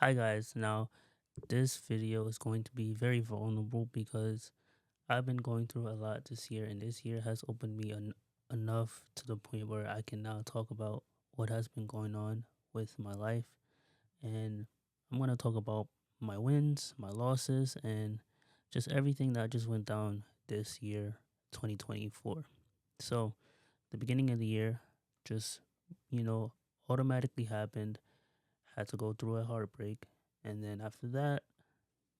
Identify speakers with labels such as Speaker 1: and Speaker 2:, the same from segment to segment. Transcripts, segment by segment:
Speaker 1: Hi guys, now this video is going to be very vulnerable because I've been going through a lot this year, and this year has opened me enough to the point where I can now talk about what has been going on with my life. And I'm going to talk about my wins, my losses, and just everything that just went down this year, 2024. So, the beginning of the year just, you know, automatically happened, had to go through a heartbreak. And then after that,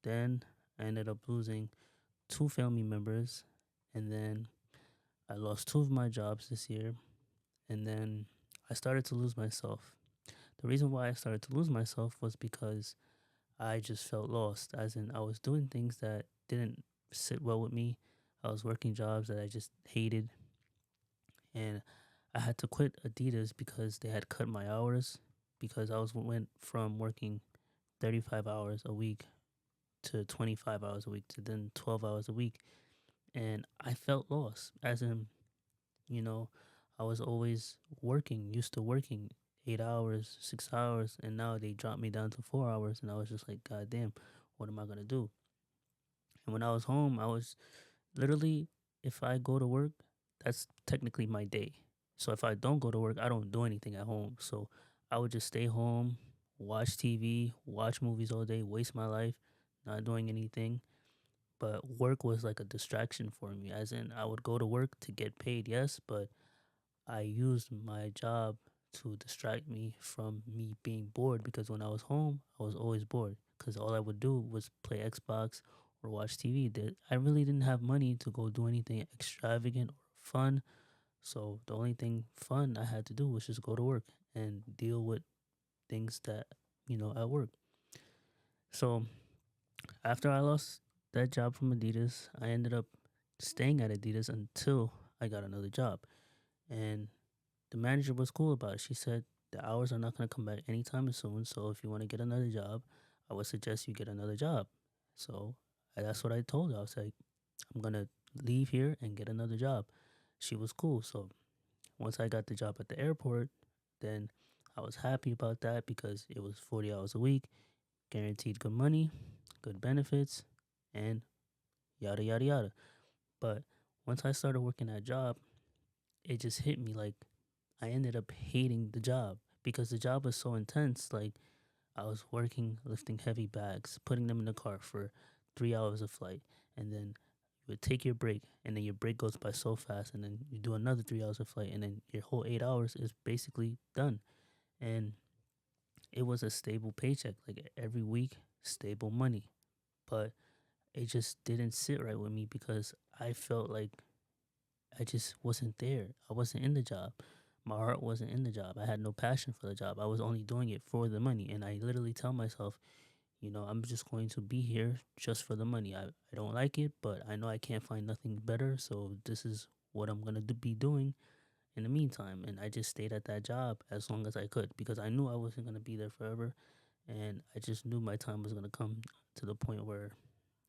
Speaker 1: then I ended up losing two family members. And then I lost two of my jobs this year. And then I started to lose myself. The reason why I started to lose myself was because I just felt lost, as in I was doing things that didn't sit well with me. I was working jobs that I just hated. And I had to quit Adidas because they had cut my hours, because went from working 35 hours a week to 25 hours a week to then 12 hours a week. And I felt lost, as in, you know, I was always working, used to working 8 hours, 6 hours, and now they dropped me down to 4 hours. And I was just like, God damn, what am I going to do? And when I was home, I was literally, if I go to work, that's technically my day. So if I don't go to work, I don't do anything at home. So I would just stay home, watch TV, watch movies all day, waste my life, not doing anything. But work was like a distraction for me, as in I would go to work to get paid, yes, but I used my job to distract me from me being bored, because when I was home, I was always bored because all I would do was play Xbox or watch TV. I really didn't have money to go do anything extravagant or fun. So the only thing fun I had to do was just go to work and deal with things that, at work. So after I lost that job from Adidas, I ended up staying at Adidas until I got another job. And the manager was cool about it. She said the hours are not going to come back anytime soon. So if you want to get another job, I would suggest you get another job. So that's what I told her. I was like, I'm going to leave here and get another job. She was cool. So once I got the job at the airport, then I was happy about that because it was 40 hours a week, guaranteed good money, good benefits, and yada, yada, yada. But once I started working that job, it just hit me like I ended up hating the job because the job was so intense. Like, I was working, lifting heavy bags, putting them in the car for 3 hours of flight, and then you would take your break, and then your break goes by so fast, and then you do another 3 hours of flight, and then your whole 8 hours is basically done. And it was a stable paycheck, like every week, stable money. But it just didn't sit right with me because I felt like I just wasn't there. I wasn't in the job. My heart wasn't in the job. I had no passion for the job. I was only doing it for the money. And I literally tell myself, I'm just going to be here just for the money. I don't like it, but I know I can't find nothing better. So this is what I'm going to be doing in the meantime. And I just stayed at that job as long as I could because I knew I wasn't going to be there forever. And I just knew my time was going to come to the point where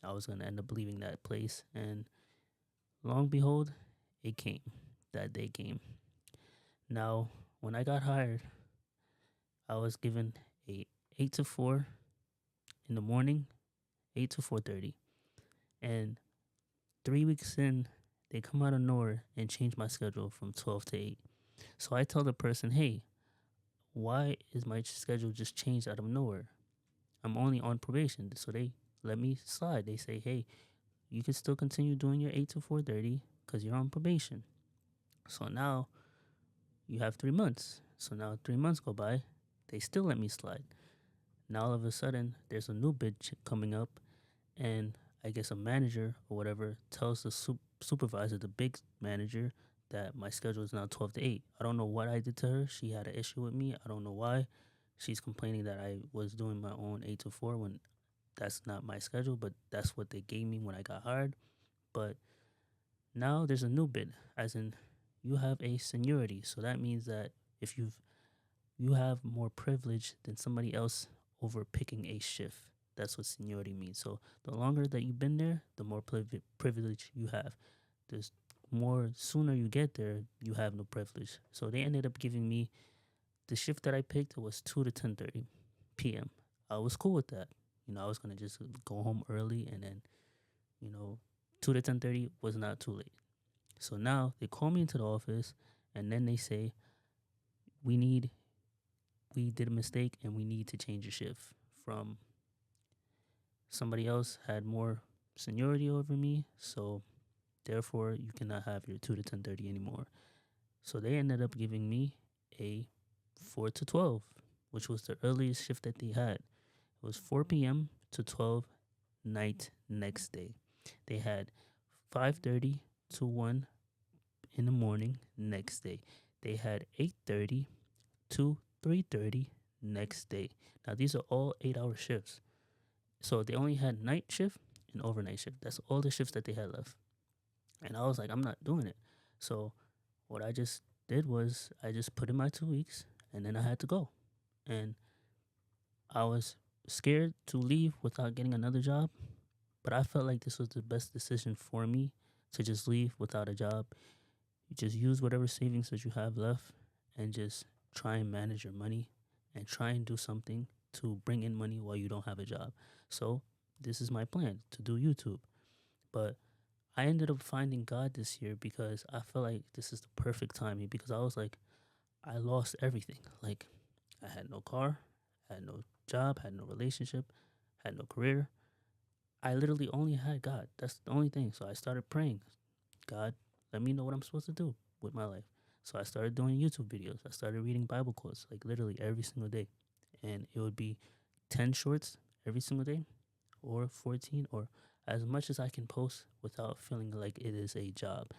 Speaker 1: I was going to end up leaving that place. And long behold, it came. That day came. Now, when I got hired, I was given a 8 to 4 in the morning, 8 to 4:30, and 3 weeks in, they come out of nowhere and change my schedule from 12 to 8. So I tell the person, "Hey, why is my schedule just changed out of nowhere? I'm only on probation." So they let me slide. They say, "Hey, you can still continue doing your 8 to 4:30 because you're on probation." So now you have 3 months. So now 3 months go by, they still let me slide. Now all of a sudden, there's a new bid coming up, and I guess a manager or whatever tells the supervisor, the big manager, that my schedule is now 12 to 8. I don't know what I did to her. She had an issue with me. I don't know why. She's complaining that I was doing my own 8 to 4 when that's not my schedule, but that's what they gave me when I got hired. But now there's a new bid, as in you have a seniority. So that means that if you have more privilege than somebody else over picking a shift. That's what seniority means. So the longer that you've been there, the more privilege you have. There's more sooner you get there, you have no privilege. So they ended up giving me the shift that I picked was 2 to 10:30 p.m. I was cool with that. I was gonna just go home early, and then you know 2 to 10:30 was not too late. So now they call me into the office, and then they say we need we did a mistake and we need to change your shift from somebody else had more seniority over me, so therefore you cannot have your 2 to 10:30 anymore. So they ended up giving me a 4 to 12, which was the earliest shift that they had. It was 4 p.m. to 12 night next day. They had 5:30 to 1 in the morning next day. They had 8:30 to 3:30 next day. Now these are all 8-hour shifts. So they only had night shift and overnight shift. That's all the shifts that they had left. And I was like, I'm not doing it. So what I just did was I just put in my 2 weeks, and then I had to go. And I was scared to leave without getting another job, but I felt like this was the best decision for me to just leave without a job. You just use whatever savings that you have left and just try and manage your money and try and do something to bring in money while you don't have a job. So, this is my plan to do YouTube. But I ended up finding God this year because I felt like this is the perfect timing because I was like, I lost everything. Like, I had no car, had no job, had no relationship, had no career. I literally only had God. That's the only thing. So I started praying, God, let me know what I'm supposed to do with my life. So I started doing YouTube videos. I started reading Bible quotes like literally every single day. And it would be 10 shorts every single day or 14 or as much as I can post without feeling like it is a job.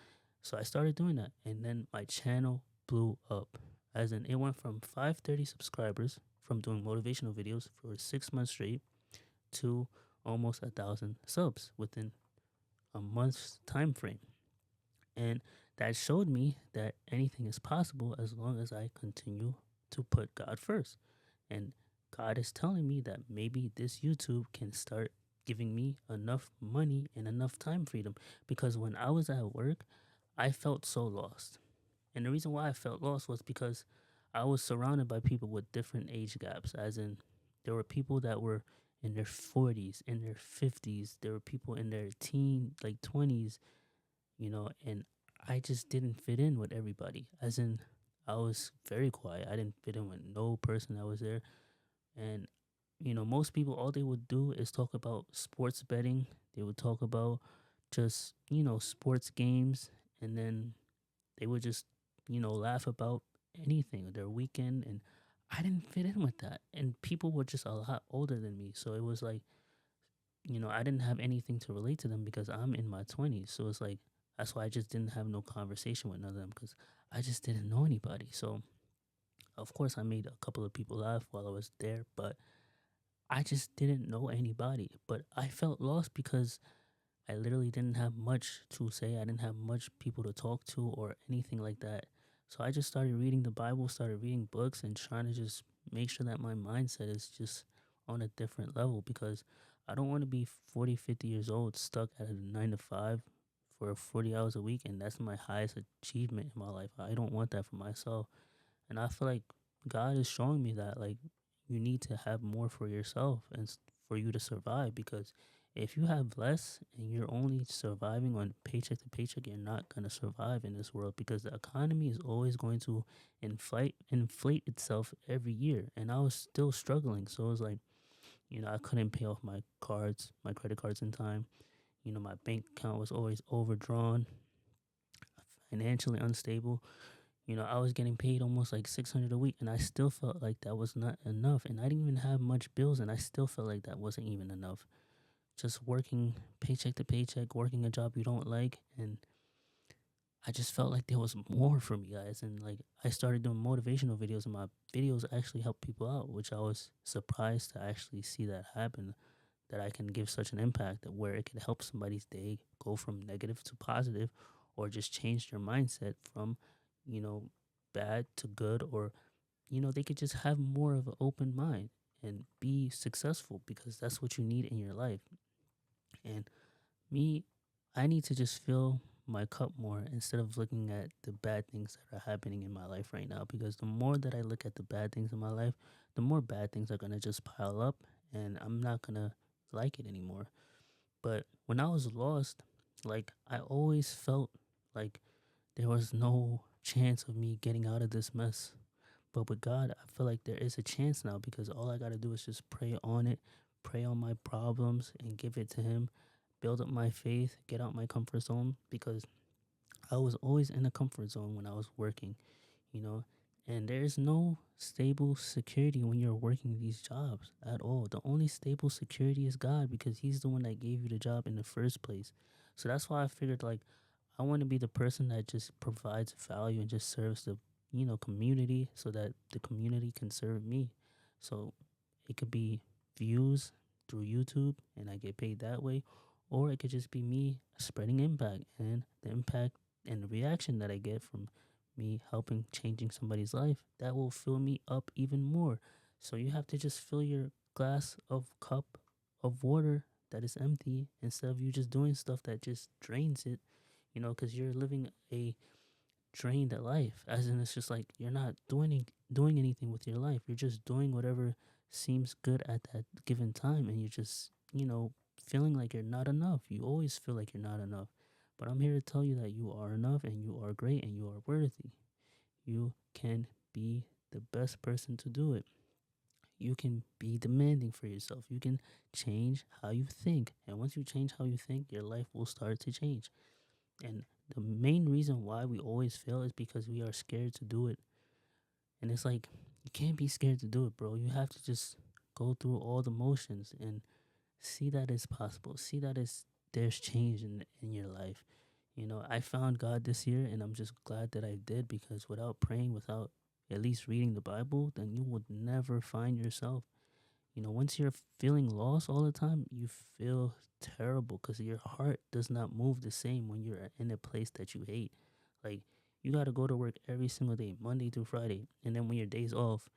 Speaker 1: So I started doing that, and then my channel blew up. As in, it went from 530 subscribers from doing motivational videos for 6 months straight to almost 1,000 subs within a month's time frame. And that showed me that anything is possible as long as I continue to put God first. And God is telling me that maybe this YouTube can start giving me enough money and enough time freedom. Because when I was at work, I felt so lost. And the reason why I felt lost was because I was surrounded by people with different age gaps, as in, there were people that were in their 40s, in their 50s, there were people in their like 20s, and I just didn't fit in with everybody. As in, I was very quiet. I didn't fit in with no person that was there. And, most people, all they would do is talk about sports betting. They would talk about just, sports games. And then they would just, laugh about anything, their weekend. And I didn't fit in with that. And people were just a lot older than me. So it was like, I didn't have anything to relate to them because I'm in my 20s. So it's like, that's why I just didn't have no conversation with none of them because I just didn't know anybody. So, of course, I made a couple of people laugh while I was there, but I just didn't know anybody. But I felt lost because I literally didn't have much to say. I didn't have much people to talk to or anything like that. So I just started reading the Bible, started reading books, and trying to just make sure that my mindset is just on a different level because I don't want to be 40, 50 years old stuck at a 9 to 5 for 40 hours a week. And that's my highest achievement in my life. I don't want that for myself. And I feel like God is showing me that, like, you need to have more for yourself and for you to survive because if you have less and you're only surviving on paycheck to paycheck, you're not going to survive in this world because the economy is always going to inflate itself every year. And I was still struggling. So it was like, I couldn't pay off my credit cards in time. My bank account was always overdrawn, financially unstable. I was getting paid almost like 600 a week, and I still felt like that was not enough. And I didn't even have much bills, and I still felt like that wasn't even enough. Just working paycheck to paycheck, working a job you don't like, and I just felt like there was more for me, guys. And like I started doing motivational videos, and my videos actually helped people out, which I was surprised to actually see that happen. That I can give such an impact that where it can help somebody's day go from negative to positive, or just change their mindset from, you know, bad to good, or they could just have more of an open mind and be successful because that's what you need in your life. And me, I need to just fill my cup more instead of looking at the bad things that are happening in my life right now. Because the more that I look at the bad things in my life, the more bad things are going to just pile up. and I'm not gonna like it anymore. But when I was lost, like I always felt like there was no chance of me getting out of this mess. But with God, I feel like there is a chance now because all I gotta do is just pray on it, pray on my problems, and give it to Him. Build up my faith, get out my comfort zone because I was always in a comfort zone when I was working, you know. And there's no stable security when you're working these jobs at all. The only stable security is God because He's the one that gave you the job in the first place. So that's why I figured like I want to be the person that just provides value and just serves the community so that the community can serve me. So it could be views through YouTube and I get paid that way, or it could just be me spreading impact and the impact and the reaction that I get from me helping changing somebody's life that will fill me up even more. So you have to just fill your glass of cup of water that is empty instead of you just doing stuff that just drains it, because you're living a drained life. As in, it's just like you're not doing anything with your life. You're just doing whatever seems good at that given time, and you're just feeling like you're not enough. You always feel like you're not enough. But I'm here to tell you that you are enough, and you are great, and you are worthy. You can be the best person to do it. You can be demanding for yourself. You can change how you think. And once you change how you think, your life will start to change. And the main reason why we always fail is because we are scared to do it. And it's like, you can't be scared to do it, bro. You have to just go through all the motions and see that it's possible. See that there's change in your life. I found God this year and I'm just glad that I did because without praying, without at least reading the Bible, then you would never find yourself. Once you're feeling lost all the time, you feel terrible because your heart does not move the same when you're in a place that you hate. Like, you got to go to work every single day, Monday through Friday. And then when your day's off,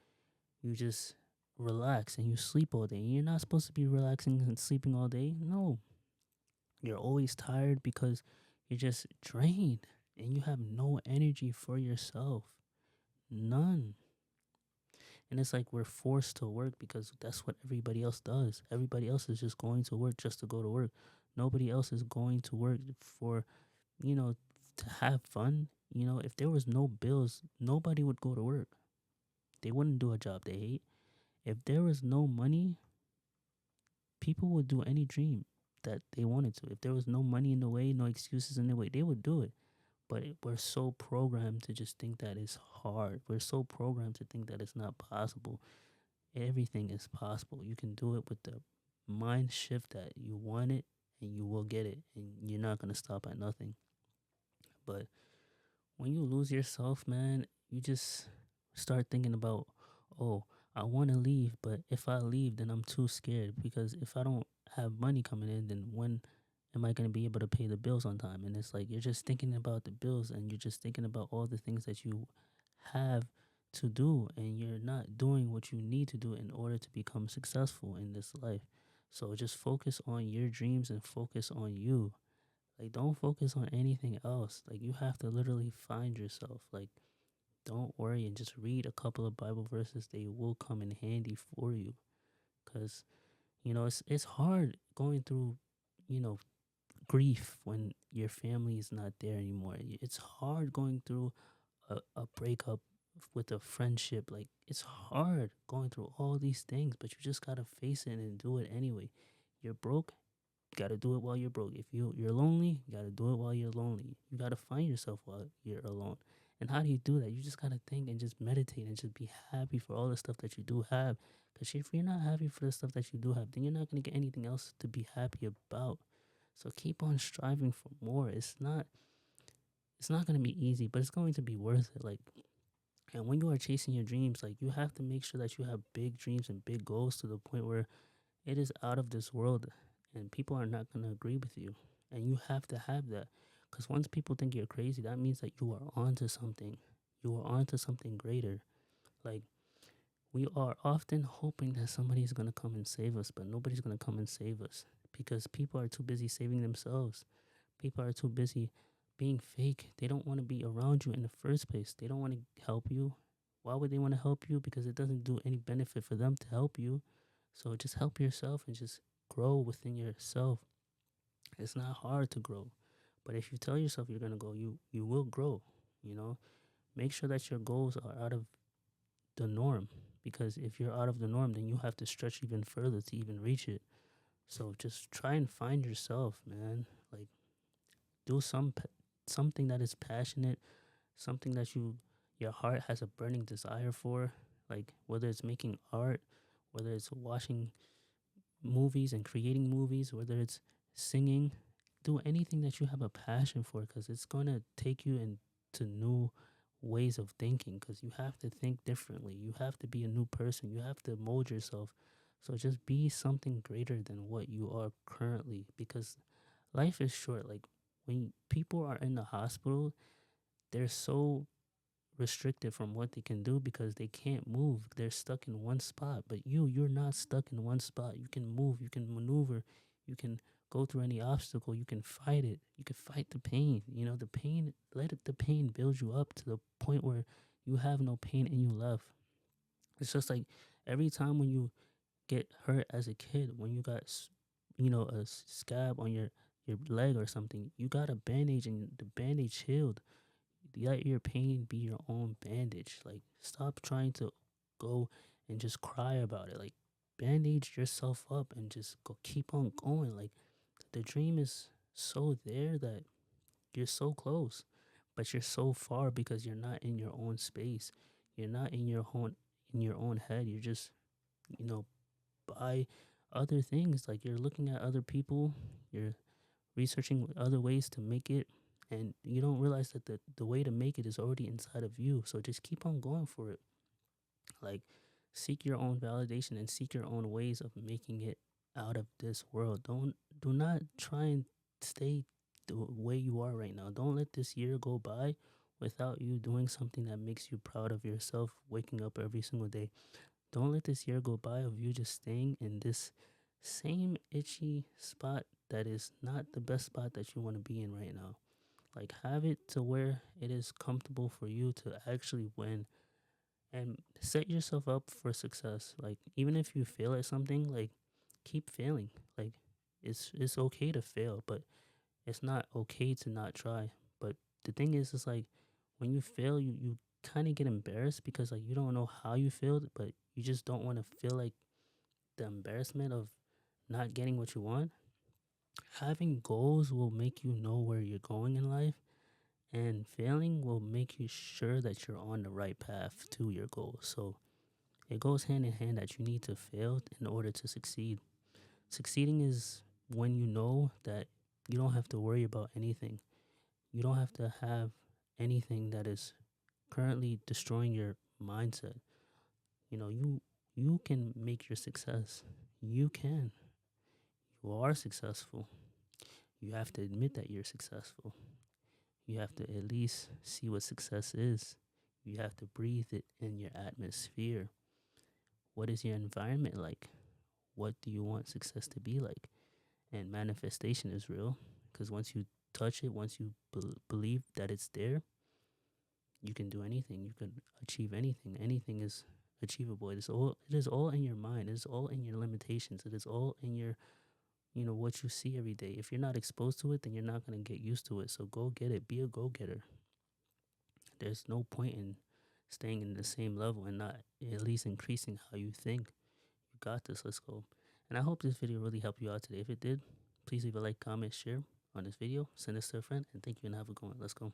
Speaker 1: you just relax and you sleep all day. And you're not supposed to be relaxing and sleeping all day. No, you're always tired because you're just drained and you have no energy for yourself. None. And it's like we're forced to work because that's what everybody else does. Everybody else is just going to work just to go to work. Nobody else is going to work for, you know, to have fun. If there was no bills, nobody would go to work. They wouldn't do a job they hate. If there was no money, people would do any dream that they wanted to. If there was no money in the way, no excuses in the way, they would do it. But we're so programmed to just think that it's hard. We're so programmed to think that it's not possible. Everything is possible. You can do it with the mind shift that you want it and you will get it and you're not going to stop at nothing. But when you lose yourself, man, you just start thinking about, oh, I want to leave, but if I leave, then I'm too scared because if I don't have money coming in, then when am I going to be able to pay the bills on time? And it's like you're just thinking about the bills and you're just thinking about all the things that you have to do and you're not doing what you need to do in order to become successful in this life. So just focus on your dreams and focus on you. Like, don't focus on anything else. Like, you have to literally find yourself. Like, don't worry and just read a couple of Bible verses. They will come in handy for you. Because, it's hard going through, you know, grief when your family is not there anymore. It's hard going through a breakup with a friendship. Like, it's hard going through all these things, but you just got to face it and do it anyway. You're broke, got to do it while you're broke. If you're lonely, you got to do it while you're lonely. You got to find yourself while you're alone. And how do you do that? You just got to think and just meditate and just be happy for all the stuff that you do have. Because if you're not happy for the stuff that you do have, then you're not going to get anything else to be happy about. So keep on striving for more. It's not going to be easy, but it's going to be worth it. Like, and when you are chasing your dreams, like, you have to make sure that you have big dreams and big goals to the point where it is out of this world and people are not going to agree with you. And you have to have that. Because once people think you're crazy, that means that you are onto something. You are onto something greater. Like, we are often hoping that somebody's going to come and save us, but nobody's going to come and save us because people are too busy saving themselves. People are too busy being fake. They don't want to be around you in the first place. They don't want to help you. Why would they want to help you? Because it doesn't do any benefit for them to help you. So just help yourself and just grow within yourself. It's not hard to grow. But if you tell yourself you're gonna go, you will grow, you know? Make sure that your goals are out of the norm. Because if you're out of the norm, then you have to stretch even further to even reach it. So just try and find yourself, man. Like do something that is passionate, something that your heart has a burning desire for, like whether it's making art, whether it's watching movies and creating movies, whether it's singing, do anything that you have a passion for because it's going to take you into new ways of thinking because you have to think differently. You have to be a new person. You have to mold yourself. So just be something greater than what you are currently because life is short. Like when people are in the hospital, they're so restricted from what they can do because they can't move. They're stuck in one spot. But you're not stuck in one spot. You can move, you can maneuver, you can go through any obstacle, you can fight it. You can fight the pain. You know, the pain, the pain build you up to the point where you have no pain in you left. It's just like every time when you get hurt as a kid, when you got a scab on your leg or something, you got a bandage and the bandage healed. Let your pain be your own bandage. Like, stop trying to go and just cry about it. Like, bandage yourself up and just go keep on going. Like, the dream is so there that you're so close, but you're so far because you're not in your own space. You're not in your own head. You're just, you know, by other things. Like, you're looking at other people. You're researching other ways to make it, and you don't realize that the way to make it is already inside of you. So just keep on going for it. Like, seek your own validation and seek your own ways of making it out of this world. Do not try and stay the way you are right now. Don't let this year go by without you doing something that makes you proud of yourself, waking up every single day. Don't let this year go by of you just staying in this same itchy spot that is not the best spot that you want to be in right now. Like, have it to where it is comfortable for you to actually win and set yourself up for success. Like, even if you fail at something, like, keep failing. Like, it's okay to fail, but it's not okay to not try. But the thing is like when you fail, you kind of get embarrassed because like you don't know how you failed, but you just don't want to feel like the embarrassment of not getting what you want. Having goals will make you know where you're going in life, and failing will make you sure that you're on the right path to your goal. So it goes hand in hand that you need to fail in order to succeed. Succeeding is when you know that you don't have to worry about anything. You don't have to have anything that is currently destroying your mindset. You can make your success. You can. You are successful. You have to admit that you're successful. You have to at least see what success is. You have to breathe it in your atmosphere. What is your environment like? What do you want success to be like? And manifestation is real because once you touch it, once you believe that it's there, you can do anything. You can achieve anything. Anything is achievable. It is all in your mind. It is all in your limitations. It is all in your what you see every day. If you're not exposed to it, then you're not going to get used to it. So go get it. Be a go-getter. There's no point in staying in the same level and not at least increasing how you think. You got this. Let's go. And I hope this video really helped you out today. If it did, please leave a like, comment, share on this video. Send this to a friend. And thank you and have a good one. Let's go.